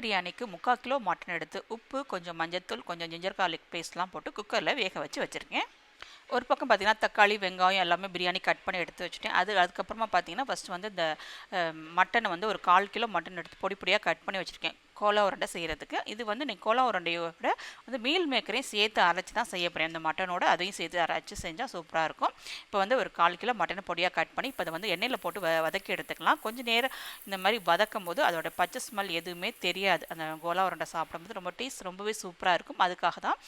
பிரியாணிக்கு 3/4 kilo mutton எடுத்து உப்பு, கொஞ்சம் மஞ்சள்தூள், கொஞ்சம் ஜிஞ்சர் கார்லிக் பேஸ்ட்லாம் போட்டு குக்கரில் வேக வச்சுருக்கேன். ஒரு பக்கம் பார்த்தீங்கன்னா தக்காளி, வெங்காயம் எல்லாமே பிரியாணி கட் பண்ணி எடுத்து வச்சுட்டேன். அதுக்கப்புறமா பார்த்தீங்கன்னா ஃபஸ்ட்டு வந்து இந்த மட்டனை வந்து ஒரு 1/4 கிலோ மட்டன் எடுத்து பொடி பொடியாக கட் பண்ணி வச்சுருக்கேன் கோலா உருண்டை செய்கிறதுக்கு. இது வந்து நீங்கள் கோலா உருண்டையோட வந்து மீல் மேக்கரையும் சேர்த்து அரைச்சி தான் செய்ய போகிறேன். அந்த மட்டனோட அதையும் சேர்த்து அரைச்சி செஞ்சால் சூப்பராக இருக்கும். இப்போ வந்து ஒரு 1/4 கிலோ மட்டனை பொடியாக கட் பண்ணி இப்போ அதை வந்து எண்ணெயில் போட்டு வதக்கி எடுத்துக்கலாம். கொஞ்சம் நேரம் இந்த மாதிரி வதக்கும் போது அதோட பச்சை ஸ்மெல் எதுவுமே தெரியாது. அந்த கோலா உருண்டை சாப்பிடும்போது ரொம்ப டேஸ்ட் ரொம்பவே சூப்பராக இருக்கும். அதுக்காக தான்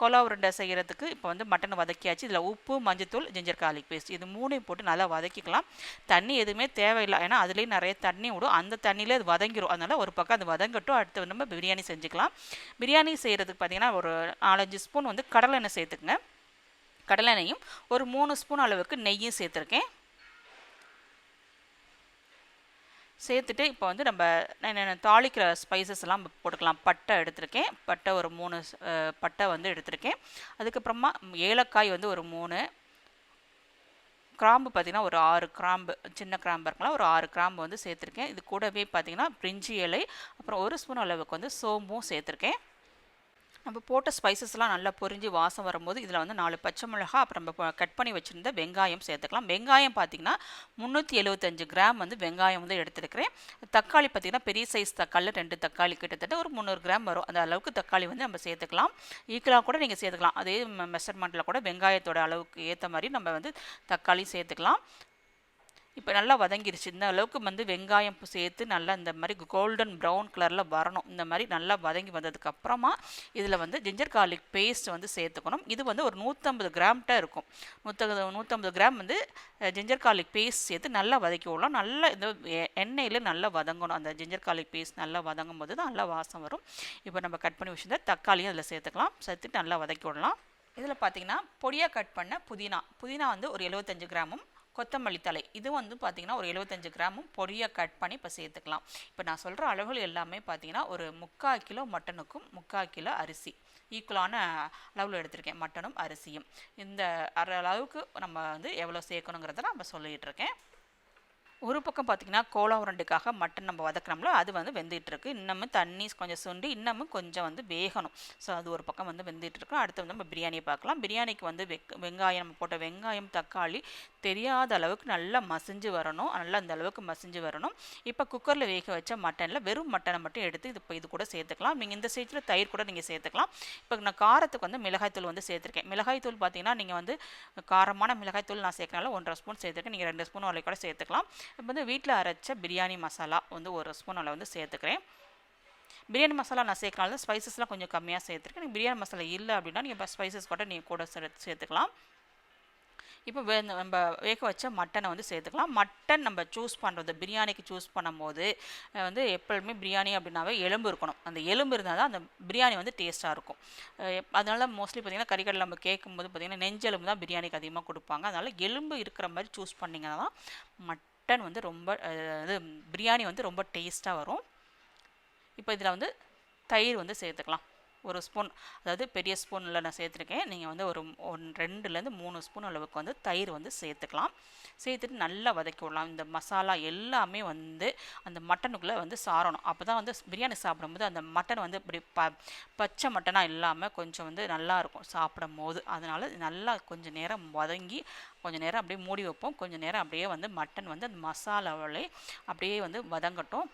கோலா உருண்டை செய்கிறதுக்கு இப்போ வந்து மட்டனை வதக்கியாச்சு. இதில் உப்பு, மஞ்சத்தூள், ஜிஞ்சர் கார்லிக் பேஸ்ட் இது 3ஐயும் போட்டு நல்லா வதக்கிக்கலாம். தண்ணி எதுவுமே தேவையில்லை, ஏன்னா அதுலேயும் நிறைய தண்ணி விடும். அந்த தண்ணியிலே அது வதங்கிடும். அதனால் ஒரு பக்கம் அது வதங்கட்டும். அடுத்து நம்ம பிரியாணி செஞ்சுக்கலாம். பிரியாணி செய்கிறதுக்கு பார்த்தீங்கன்னா ஒரு 4-5 ஸ்பூன் வந்து கடலை எண்ணெய் சேர்த்துக்குங்க. கடலை எண்ணெயும் ஒரு 3 ஸ்பூன் அளவுக்கு நெய்யும் சேர்த்துருக்கேன். சேர்த்துட்டு இப்போ வந்து நம்ம தாளிக்கிற ஸ்பைசஸ் எல்லாம் போட்டுக்கலாம். பட்டை எடுத்திருக்கேன். பட்டை ஒரு 3 பட்டை வந்து எடுத்திருக்கேன். அதுக்கப்புறமா ஏலக்காய் வந்து ஒரு 3, கிராம்பு பார்த்திங்கன்னா ஒரு 6 கிராம்பு, சின்ன கிராம்பு இருக்கலாம், ஒரு 6 கிராம்பு வந்து சேர்த்துருக்கேன். இது கூடவே பார்த்திங்கன்னா பிரிஞ்சி இலை, அப்புறம் 1 ஸ்பூன் அளவுக்கு வந்து சோம்பும் சேர்த்துருக்கேன். நம்ம போட்ட ஸ்பைசஸ்லாம் நல்லா பொரிஞ்சு வாசம் வரும்போது இதில் வந்து 4 பச்சை மிளகாய், அப்புறம் நம்ம கட் பண்ணி வச்சுருந்த வெங்காயம் சேர்த்துக்கலாம். வெங்காயம் பார்த்திங்கன்னா 375 கிராம் வந்து வெங்காயம் வந்து எடுத்துருக்கிறேன். தக்காளி பார்த்திங்கன்னா பெரிய சைஸ் தக்காளி 2 தக்காளி கிட்டத்தட்ட ஒரு 300 கிராம் வரும். அந்த அளவுக்கு தக்காளி வந்து நம்ம சேர்த்துக்கலாம். ஈக்குவலாக கூட நீங்கள் சேர்த்துக்கலாம். அதே மெஷர்மெண்ட்டில் கூட வெங்காயத்தோட அளவுக்கு ஏற்ற மாதிரி நம்ம வந்து தக்காளி சேர்த்துக்கலாம். இப்போ நல்லா வதங்கிருச்சு. இந்த அளவுக்கு வந்து வெங்காயம் சேர்த்து நல்லா இந்த மாதிரி கோல்டன் ப்ரௌன் கலரில் வரணும். இந்த மாதிரி நல்லா வதங்கி வந்ததுக்கப்புறமா இதில் வந்து ஜிஞ்சர் கார்லிக் பேஸ்ட் வந்து சேர்த்துக்கணும். இது வந்து ஒரு 150 கிராம்கிட்ட இருக்கும். 150 கிராம் வந்து ஜிஞ்சர் கார்லிக் பேஸ்ட் சேர்த்து நல்லா வதக்கி விடலாம். நல்லா இந்த எண்ணெயில் நல்லா வதங்கணும். அந்த ஜிஞ்சர் கார்லிக் பேஸ்ட் நல்லா வதங்கும் போது தான் நல்லா வாசம் வரும். இப்போ நம்ம கட் பண்ணி வச்சுருந்தா தக்காளியும் அதில் சேர்த்துக்கலாம். சேர்த்துட்டு நல்லா வதக்கி விடலாம். இதில் பார்த்திங்கன்னா பொடியாக கட் பண்ண புதினா வந்து ஒரு 75 கிராமும், கொத்தமல்லி தழை இது வந்து பார்த்திங்கன்னா ஒரு 75 கிராமும் பொடியாக கட் பண்ணி இப்போ சேர்த்துக்கலாம். இப்போ நான் சொல்கிற அளவுகள் எல்லாமே பார்த்திங்கன்னா ஒரு 3/4 கிலோ மட்டனுக்கும் 3/4 கிலோ அரிசி ஈக்குவலான அளவில் எடுத்திருக்கேன். மட்டனும் அரிசியும் இந்த அளவுக்கு நம்ம வந்து எவ்வளோ சேர்க்கணுங்கிறத நம்ம சொல்லிகிட்டு இருக்கேன். ஒரு பக்கம் பார்த்திங்கன்னா கோலா உருண்டைக்காக மட்டன் நம்ம வதக்கினோம்ல அது வந்து வெந்துட்டுருக்கு. இன்னமும் தண்ணி கொஞ்சம் சுண்டி இன்னமும் கொஞ்சம் வந்து வேகணும். ஸோ அது ஒரு பக்கம் வந்து வெந்துட்டுருக்கு. அடுத்து வந்து நம்ம பிரியாணியை பார்க்கலாம். பிரியாணிக்கு வந்து வெங்காயம் நம்ம போட்ட வெங்காயம், தக்காளி தெரியாத அளவுக்கு நல்லா மசிஞ்சு வரணும். நல்லா அந்த அளவுக்கு மசிஞ்சு வரணும். இப்போ குக்கரில் வேக வச்ச மட்டனில் வெறும் மட்டனை மட்டும் எடுத்து இது கூட சேர்த்துக்கலாம். நீங்கள் இந்த ஸ்டேஜில் தயிர் கூட நீங்கள் சேர்த்துக்கலாம். இப்போ நான் காரத்துக்கு வந்து மிளகாய்த்தூள் வந்து சேர்த்துருக்கேன். மிளகாய்த்தூள் பார்த்திங்கன்னா நீங்கள் வந்து காரமான மிளகாய்த்தூள் நான் சேர்க்கனால 1.5 ஸ்பூன் சேர்த்துருக்கேன். நீங்கள் 2 ஸ்பூன் அளவு கூட சேர்த்துக்கலாம். இப்போ வந்து வீட்டில் அரைச்ச பிரியாணி மசாலா வந்து 1 ஸ்பூன் அளவு வந்து சேர்த்துக்கிறேன். பிரியாணி மசாலா நான் சேர்க்கனால ஸ்பைசஸ்லாம் கொஞ்சம் கம்மியாக சேர்த்துருக்கேன். நீங்கள் பிரியாணி மசாலா இல்லை அப்படின்னா நீங்கள் ஸ்பைசஸ் கூட நீங்கள் கூட சேர்த்துக்கலாம். இப்போ நம்ம வேக வச்ச மட்டனை வந்து சேர்த்துக்கலாம். மட்டன் நம்ம சூஸ் பண்ணுறது பிரியாணிக்கு சூஸ் பண்ணும்போது வந்து எப்பொழுதுமே பிரியாணி அப்படின்னாவே எலும்பு இருக்கணும். அந்த எலும்பு இருந்தால் தான் அந்த பிரியாணி வந்து டேஸ்ட்டாக இருக்கும். அதனால மோஸ்ட்லி பார்த்திங்கன்னா கறிக்கடை நம்ம கேட்கும்போது பார்த்திங்கன்னா நெஞ்செலும்பு தான் பிரியாணிக்கு அதிகமாக கொடுப்பாங்க. அதனால் எலும்பு இருக்கிற மாதிரி சூஸ் பண்ணிங்கன்னா தான் மட்டன் வந்து ரொம்ப இது பிரியாணி வந்து ரொம்ப டேஸ்ட்டாக வரும். இப்போ இதில் வந்து தயிர் வந்து சேர்த்துக்கலாம். 1 ஸ்பூன், அதாவது பெரிய ஸ்பூனில் நான் சேர்த்துருக்கேன். நீங்கள் வந்து ஒரு 2லேருந்து 3 ஸ்பூன் அளவுக்கு வந்து தயிர் வந்து சேர்த்துக்கலாம். சேர்த்துட்டு நல்லா வதக்கி விடலாம். இந்த மசாலா எல்லாமே வந்து அந்த மட்டனுக்குள்ளே வந்து சாரணும். அப்போ தான் வந்து பிரியாணி சாப்பிடும்போது அந்த மட்டன் வந்து இப்படி பச்சை மட்டனாக இல்லாமல் கொஞ்சம் வந்து நல்லாயிருக்கும் சாப்பிடும் போது. அதனால் நல்லா கொஞ்சம் நேரம் வதங்கி கொஞ்சம் நேரம் அப்படியே மூடி வைப்போம். கொஞ்சம் நேரம் அப்படியே வந்து மட்டன் வந்து அந்த மசாலாவிலே அப்படியே வந்து வதங்கட்டும்.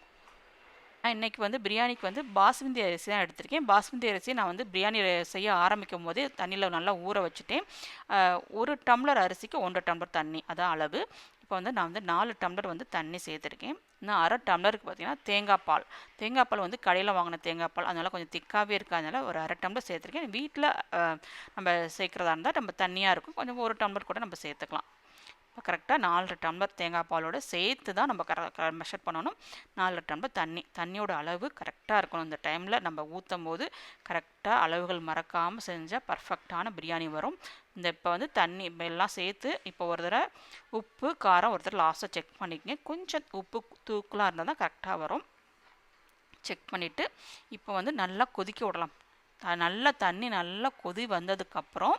நான் இன்றைக்கி வந்து பிரியாணிக்கு வந்து பாஸ்மதி அரிசி தான் எடுத்திருக்கேன். பாஸ்மதி அரிசி நான் வந்து பிரியாணி செய்ய ஆரம்பிக்கும் போதே தண்ணியில் நல்லா ஊற வச்சுட்டேன். 1 டம்ளர் அரிசிக்கு 1 டம்ளர் தண்ணி அதான் அளவு. இப்போ வந்து நான் வந்து 4 டம்ளர் வந்து தண்ணி சேர்த்துருக்கேன். இன்னும் 1/2 டம்ளருக்கு பார்த்திங்கன்னா தேங்காய் பால் வந்து கடையில் வாங்கின தேங்காய் பால், அதனால் கொஞ்சம் திக்காகவே இருக்கிறதுனால ஒரு 1/2 டம்ளர் சேர்த்துருக்கேன். வீட்டில் நம்ம சேர்க்குறதா இருந்தால் நம்ம தண்ணியாக இருக்கும், கொஞ்சம் 1 டம்ளர் கூட நம்ம சேர்த்துக்கலாம். இப்போ கரெக்டாக 4 டம்ளர் தேங்காய் பாலோடு சேர்த்து தான் நம்ம மெஷர் பண்ணணும். 4 டம்ளர் தண்ணியோட அளவு கரெக்டாக இருக்கணும். இந்த டைமில் நம்ம ஊற்றும் போது கரெக்டாக அளவுகள் மறக்காமல் செஞ்சால் பர்ஃபெக்டான பிரியாணி வரும். இப்போ வந்து தண்ணி எல்லாம் சேர்த்து இப்போ ஒரு தடவை உப்பு காரம் ஒரு தடவை லாஸ்ட்டாக செக் பண்ணிக்கங்க. கொஞ்சம் உப்பு தூக்கலாக இருந்தால் தான் கரெக்டாக வரும். செக் பண்ணிவிட்டு இப்போ வந்து நல்லா கொதிக்க விடலாம். நல்லா தண்ணி நல்லா கொதி வந்ததுக்கப்புறம்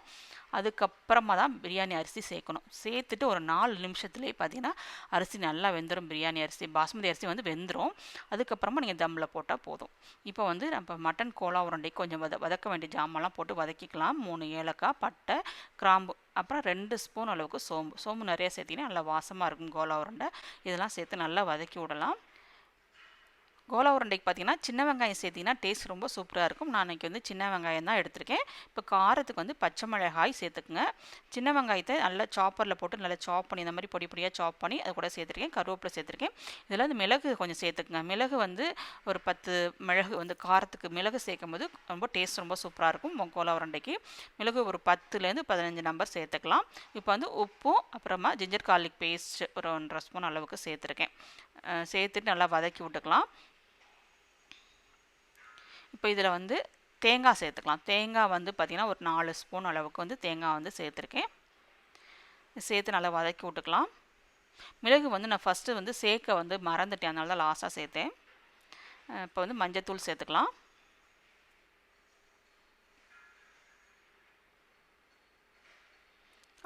அதுக்கப்புறமா தான் பிரியாணி அரிசி சேர்க்கணும். சேர்த்துட்டு ஒரு 4 நிமிஷத்துலேயே பார்த்தீங்கன்னா அரிசி நல்லா வெந்துடும். பிரியாணி அரிசி பாஸ்மதி அரிசி வந்து வெந்துடும். அதுக்கப்புறமா நீங்கள் தம்மில் போட்டால் போதும். இப்போ வந்து நம்ம மட்டன் கோலா உருண்டைக்கு கொஞ்சம் வதக்க வேண்டிய ஜாமான்லாம் போட்டு வதக்கிக்கலாம். 3 ஏலக்காய், பட்டை, கிராம்பு, அப்புறம் 2 ஸ்பூன் அளவுக்கு சோம்பு நிறைய சேர்த்திங்கன்னா நல்லா வாசமாக இருக்கும் கோலா உருண்டை. இதெல்லாம் சேர்த்து நல்லா வதக்கி விடலாம். கோலா உருண்டைக்கு பார்த்தீங்கன்னா சின்ன வெங்காயம் சேர்த்திங்கன்னா டேஸ்ட் ரொம்ப சூப்பராக இருக்கும். நான் இன்றைக்கி வந்து சின்ன வெங்காயம் தான் எடுத்திருக்கேன். இப்போ காரத்துக்கு வந்து பச்சை மிளகாய் சேர்த்துக்குங்க. சின்ன வெங்காயத்தை நல்லா சாப்பரில் போட்டு நல்லா சாப் பண்ணி இந்த மாதிரி பொடி பொடியாக சாப் பண்ணி அதை கூட சேர்த்துருக்கேன். கருவேப்பிலை சேர்த்துருக்கேன். இதில் வந்து மிளகு கொஞ்சம் சேர்த்துக்குங்க. மிளகு வந்து ஒரு 10 மிளகு வந்து காரத்துக்கு மிளகு சேர்க்கும் போது ரொம்ப டேஸ்ட் ரொம்ப சூப்பராக இருக்கும். கோலா உருண்டைக்கு மிளகு ஒரு 10லேருந்து 15 நம்பர் சேர்த்துக்கலாம். இப்போ வந்து உப்பும் அப்புறமா ஜிஞ்சர் கார்லிக் பேஸ்ட் ஒரு 1.5 ஸ்பூன் அளவுக்கு சேர்த்துருக்கேன். சேர்த்துட்டு நல்லா வதக்கி விட்டுக்கலாம். இப்போ இதில் வந்து தேங்காய் சேர்த்துக்கலாம். தேங்காய் வந்து பார்த்திங்கன்னா ஒரு 4 ஸ்பூன் அளவுக்கு வந்து தேங்காய் வந்து சேர்த்துருக்கேன். சேர்த்து நல்லா வதக்கி விட்டுக்கலாம். மிளகு வந்து நான் ஃபஸ்ட்டு வந்து சேர்க்க வந்து மறந்துட்டேன், அதனால தான் லாஸ்ட்டாக சேர்த்தேன். இப்போ வந்து மஞ்சத்தூள் சேர்த்துக்கலாம்.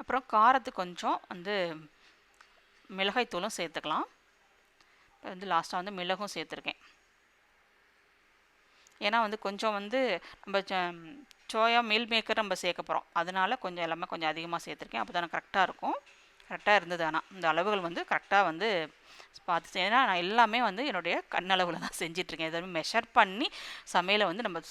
அப்புறம் காரத்துக்கு கொஞ்சம் வந்து மிளகாய்த்தூளும் சேர்த்துக்கலாம். இப்போ வந்து லாஸ்ட்டாக வந்து மிளகும் சேர்த்துருக்கேன். ஏன்னா வந்து கொஞ்சம் வந்து நம்ம சோயா மீல் மேக்கர் நம்ம சேர்க்க போகிறோம், அதனால கொஞ்சம் எல்லாமே கொஞ்சம் அதிகமாக சேர்த்துருக்கேன். அப்போ தானே கரெக்டாக இருக்கும். கரெக்டாக இருந்தது. ஆனால் இந்த அளவுகள் வந்து கரெக்டாக வந்து பார்த்து, ஏன்னா நான் எல்லாமே வந்து என்னுடைய கண்ணளவில் தான் செஞ்சிட்ருக்கேன். எதுவுமே மெஷர் பண்ணி சமையலை வந்து நம்ம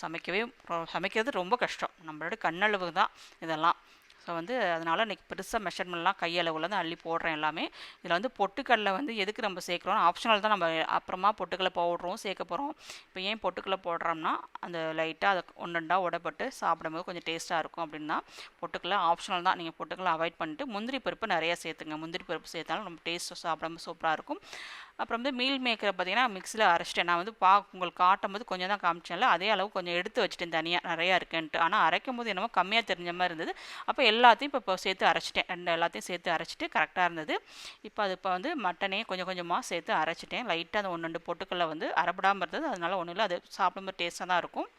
சமைக்கிறது ரொம்ப கஷ்டம். நம்மளோட கண்ணளவு தான் இதெல்லாம். ஸோ வந்து அதனால் இன்றைக்கி பெருசாக மெஷர்மெண்ட்லாம் கையளவில் தான் அள்ளி போடுறேன் எல்லாமே. இதில் வந்து பொட்டுக்கடலை வந்து எதுக்கு நம்ம சேர்க்குறோம், ஆப்ஷனல் தான். நம்ம அப்புறமா பொட்டுக்கடலை பவுடரும் சேர்க்க போகிறோம். இப்போ ஏன் பொட்டுக்கடலை போடுறோம்னா அந்த லைட்டாக அதை ஒன்று உடப்பட்டு சாப்பிடும்போது கொஞ்சம் டேஸ்ட்டாக இருக்கும் அப்படின்னா பொட்டுக்கடலை ஆப்ஷனல் தான். நீங்கள் பொட்டுக்கடலை அவாய்ட் பண்ணிட்டு முந்திரி பருப்பு நிறையா சேர்த்துங்க. முந்திரி பருப்பு சேர்த்தாலும் நம்ம டேஸ்ட்டு சாப்பிடும்போது சூப்பராக இருக்கும். அப்புறம் வந்து மீல் மேக்கரை பார்த்தீங்கன்னா மிக்ஸியில் அரைச்சிட்டேன். நான் வந்து உங்களுக்கு காட்டும் போது கொஞ்சம் தான் காமிச்சேன்ல, அதே அளவு கொஞ்சம் எடுத்து வச்சுட்டேன் தனியாக நிறையா இருக்குன்ட்டு. ஆனால் அரைக்கும் போது என்னமோ கம்மியாக தெரிஞ்ச மாதிரி இருந்தது. அப்போ எல்லாத்தையும் இப்போ சேர்த்து அரைச்சிட்டேன். எல்லாத்தையும் சேர்த்து அரைச்சிட்டு கரெக்டாக இருந்தது. இப்போ வந்து மட்டனையும் கொஞ்சம் கொஞ்சமாக சேர்த்து அரைச்சிட்டேன். லைட்டாக அந்த 1-2 பொட்டுக்கடலை வந்து அரைப்படாமல் இருந்தது. அதனால ஒன்றும் இல்லை, அது சாப்பிடும்போது டேஸ்ட்டாக தான் இருக்கும்.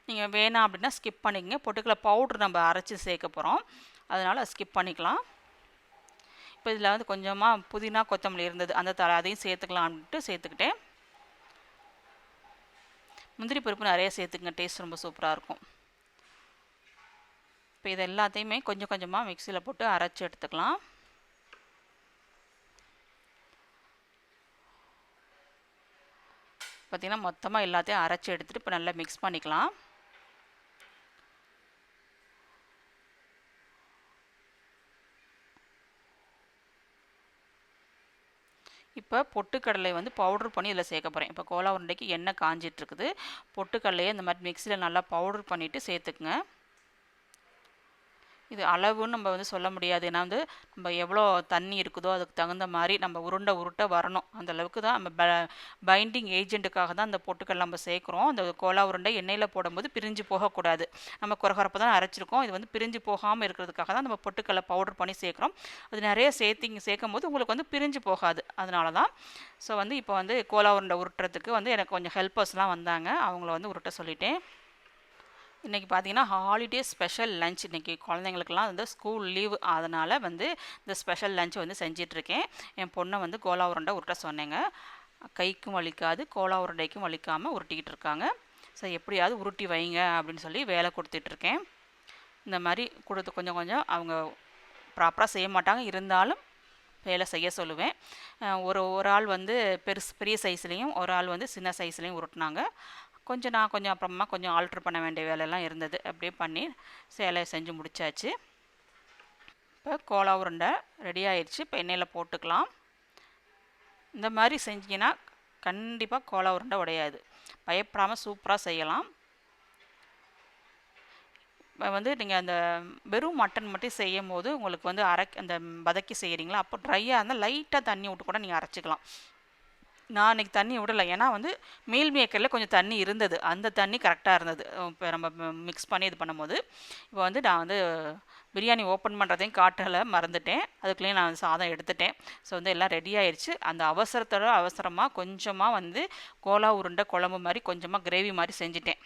நீங்கள் வேணாம் அப்படின்னா ஸ்கிப் பண்ணிக்கங்க. பொட்டுக்கடலை பவுட்ரு நம்ம அரைச்சி சேர்க்க போகிறோம், அதனால் ஸ்கிப் பண்ணிக்கலாம். இப்போ இதில் வந்து கொஞ்சமாக புதினா கொத்தமல்லி இருந்தது, அந்த அதையும் சேர்த்துக்கலாம்ட்டு சேர்த்துக்கிட்டேன். முந்திரி பருப்பு நிறைய சேர்த்துக்குங்க, டேஸ்ட் ரொம்ப சூப்பராக இருக்கும். இப்போ இது எல்லாத்தையுமே கொஞ்சம் கொஞ்சமாக மிக்சியில் போட்டு அரைச்சி எடுத்துக்கலாம். பார்த்திங்கன்னா மொத்தமாக எல்லாத்தையும் அரைச்சி எடுத்துகிட்டு இப்போ நல்லா மிக்ஸ் பண்ணிக்கலாம். இப்போ பொட்டுக்கடலை வந்து பவுட்ரு பண்ணி இதில் சேர்க்க போகிறேன். இப்போ கோலா உருண்டைக்கு எண்ணெய் காஞ்சிட்ருக்குது. பொட்டுக்கடலையை இந்த மாதிரி மிக்சியில் நல்லா பவுட்ரு பண்ணிவிட்டு சேர்த்துக்குங்க. இது அளவுன்னு நம்ம வந்து சொல்ல முடியாது. ஏன்னா வந்து நம்ம எவ்வளோ தண்ணி இருக்குதோ அதுக்கு தகுந்த மாதிரி நம்ம உருண்டை வரணும். அந்த அளவுக்கு தான் நம்ம பைண்டிங் ஏஜென்ட்டுக்காக தான் அந்த பொட்டுக்கடலை நம்ம சேர்க்குறோம். அந்த கோலா உருண்டை எண்ணெயில் போடும்போது பிரிஞ்சு போகக்கூடாது. நம்ம குறகுறப்ப தான் அரைச்சிருக்கோம். இது வந்து பிரிஞ்சு போகாமல் இருக்கிறதுக்காக தான் நம்ம பொட்டுக்கடலை பவுடர் பண்ணி சேர்க்குறோம். அது நிறைய சேர்க்கும் போது உங்களுக்கு வந்து பிரிஞ்சு போகாது, அதனால தான். ஸோ வந்து இப்போ வந்து கோலா உருண்டை உருட்டுறதுக்கு வந்து எனக்கு கொஞ்சம் ஹெல்ப்பர்ஸ்லாம் வந்தாங்க, அவங்கள வந்து உருட்ட சொல்லிட்டேன். இன்றைக்கி பார்த்தீங்கன்னா ஹாலிடே ஸ்பெஷல் லஞ்ச். இன்றைக்கி குழந்தைங்களுக்கெல்லாம் வந்து ஸ்கூல் லீவு, அதனால் வந்து இந்த ஸ்பெஷல் லஞ்ச் வந்து செஞ்சிட்ருக்கேன். என் பொண்ணை வந்து கோலா உருண்டை உருட்ட சொன்னேங்க. கைக்கும் வலிக்காது, கோலா உருண்டைக்கும் வலிக்காமல் உருட்டிக்கிட்டு இருக்காங்க. ஸோ எப்படியாவது உருட்டி வைங்க அப்படின்னு சொல்லி வேலை கொடுத்துட்ருக்கேன். இந்த மாதிரி கொடுத்து கொஞ்சம் கொஞ்சம் அவங்க ப்ராப்பராக செய்ய மாட்டாங்க, இருந்தாலும் வேலை செய்ய சொல்லுவேன். ஒரு ஆள் வந்து பெரிய சைஸ்லேயும் ஒரு ஆள் வந்து சின்ன சைஸ்லேயும் உருட்டினாங்க. நான் கொஞ்சம் அப்புறமா கொஞ்சம் ஆல்ட்ரு பண்ண வேண்டிய வேலையெல்லாம் இருந்தது. அப்படியே பண்ணி சேலையை செஞ்சு முடித்தாச்சு. இப்போ கோலா உருண்டை ரெடி ஆயிடுச்சு. இப்போ எண்ணெயில் போட்டுக்கலாம். இந்த மாதிரி செஞ்சிங்கன்னா கண்டிப்பாக கோலா உருண்டை உடையாது. பயப்படாமல் சூப்பராக செய்யலாம். வந்து நீங்கள் அந்த வெறும் மட்டன் மட்டும் செய்யும் போது உங்களுக்கு வந்து அந்த வதக்கி செய்கிறீங்களா, அப்போ ட்ரையாக இருந்தால் லைட்டாக தண்ணி விட்டு கூட நீங்கள் அரைச்சிக்கலாம். நான் இன்றைக்கி தண்ணி விடலை, ஏன்னா வந்து மீல் மேக்கரில் கொஞ்சம் தண்ணி இருந்தது, அந்த தண்ணி கரெக்டாக இருந்தது. இப்போ நம்ம மிக்ஸ் பண்ணி இது பண்ணும்போது இப்போ வந்து நான் வந்து பிரியாணி ஓப்பன் பண்ணுறதையும் காட்டலை, மறந்துட்டேன். அதுக்குள்ளேயும் நான் சாதம் எடுத்துட்டேன். ஸோ வந்து எல்லாம் ரெடி ஆயிடுச்சு. அந்த அவசரமாக கொஞ்சமாக வந்து கோலா உருண்டை குழம்பு மாதிரி கொஞ்சமாக கிரேவி மாதிரி செஞ்சுட்டேன்.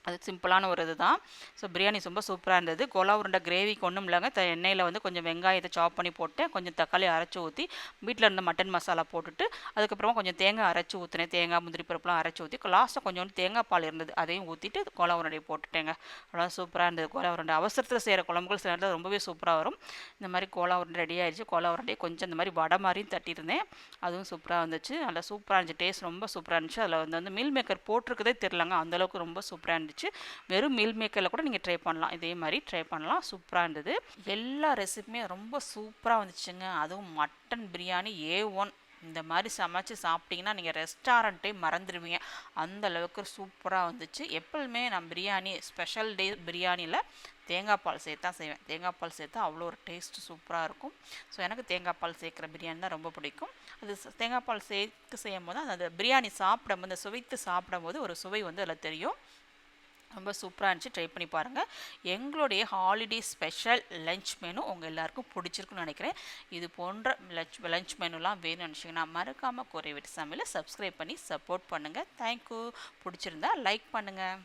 அது சிம்பிளான ஒரு இதுதான். ஸோ பிரியாணி ரொம்ப சூப்பராக இருந்தது. கோலா உருண்டை கிரேவிக்கு ஒன்றும் இல்லைங்க. எண்ணெயில் வந்து கொஞ்சம் வெங்காயத்தை சாப் பண்ணி போட்டேன், கொஞ்சம் தக்காளி அரைச்சி ஊற்றி, வீட்டில் இருந்த மட்டன் மசாலா போட்டுட்டு, அதுக்கப்புறமா கொஞ்சம் தேங்காய் அரைச்சி ஊற்றினேன். தேங்காய் முந்திரி பருப்புலாம் அரைச்சி ஊற்றி லாஸ்ட்டாக கொஞ்சோண்டு தேங்காய் பால் இருந்தது, அதையும் ஊற்றிட்டு கோலா உருண்டையை போட்டுட்டேங்க. அவ்வளோ சூப்பராக இருந்தது கோலா உருண்டை. அவசரத்தில் செய்கிற குழம்புகள் சில நேரத்தில் ரொம்பவே சூப்பராக வரும். இந்த மாதிரி கோலா உருண்டை ரெடி ஆயிடுச்சு. கோலா உருண்டையை கொஞ்சம் இந்த மாதிரி வடை மாதிரியும் தட்டியிருந்தேன், அதுவும் சூப்பராக வந்துச்சு. நல்லா சூப்பராக இருந்துச்சு, டேஸ்ட் ரொம்ப சூப்பராக இருந்துச்சு. அதில் வந்து மீல் மேக்கர் போட்டிருக்கதே தெரிலங்க, அந்தளவுக்கு ரொம்ப சூப்பராக இருந்துச்சு. வெறும் மீல் மேக்கரில் கூட நீங்கள் ட்ரை பண்ணலாம், இதே மாதிரி ட்ரை பண்ணலாம். சூப்பராக இருந்தது. எல்லா ரெசிபியுமே ரொம்ப சூப்பராக வந்துச்சுங்க. அதுவும் மட்டன் பிரியாணி A1. இந்த மாதிரி சமைச்சு சாப்பிட்டீங்கன்னா நீங்கள் ரெஸ்டாரண்ட்டே மறந்துடுவீங்க, அந்த அளவுக்கு சூப்பராக வந்துச்சு. எப்பவுமே நான் பிரியாணி ஸ்பெஷல் டே பிரியாணியில் தேங்காய் பால் சேர்த்து தான் செய்வேன். தேங்காய் பால் சேர்த்தா அவ்வளோ ஒரு டேஸ்ட்டு சூப்பராக இருக்கும். ஸோ எனக்கு தேங்காய் பால் சேர்க்குற பிரியாணி தான் ரொம்ப பிடிக்கும். அது தேங்காய் பால் சேர்த்து செய்யும் போது அந்த பிரியாணி சாப்பிடும்போது, அந்த சுவைத்து சாப்பிடும்போது ஒரு சுவை வந்து அதில் தெரியும். ரொம்ப சூப்பராக இருந்துச்சு, ட்ரை பண்ணி பாருங்கள். எங்களுடைய ஹாலிடே ஸ்பெஷல் லஞ்ச் மெனு உங்கள் எல்லாருக்கும் பிடிச்சிருக்குன்னு நினைக்கிறேன். இது போன்ற லஞ்ச் மெனுலாம் வேணும்னு நினச்சிங்கன்னா மறக்காமல் கோரை வீட்டு சமையலை சப்ஸ்கிரைப் பண்ணி சப்போர்ட் பண்ணுங்கள். தேங்க்யூ. பிடிச்சிருந்தா லைக் பண்ணுங்கள்.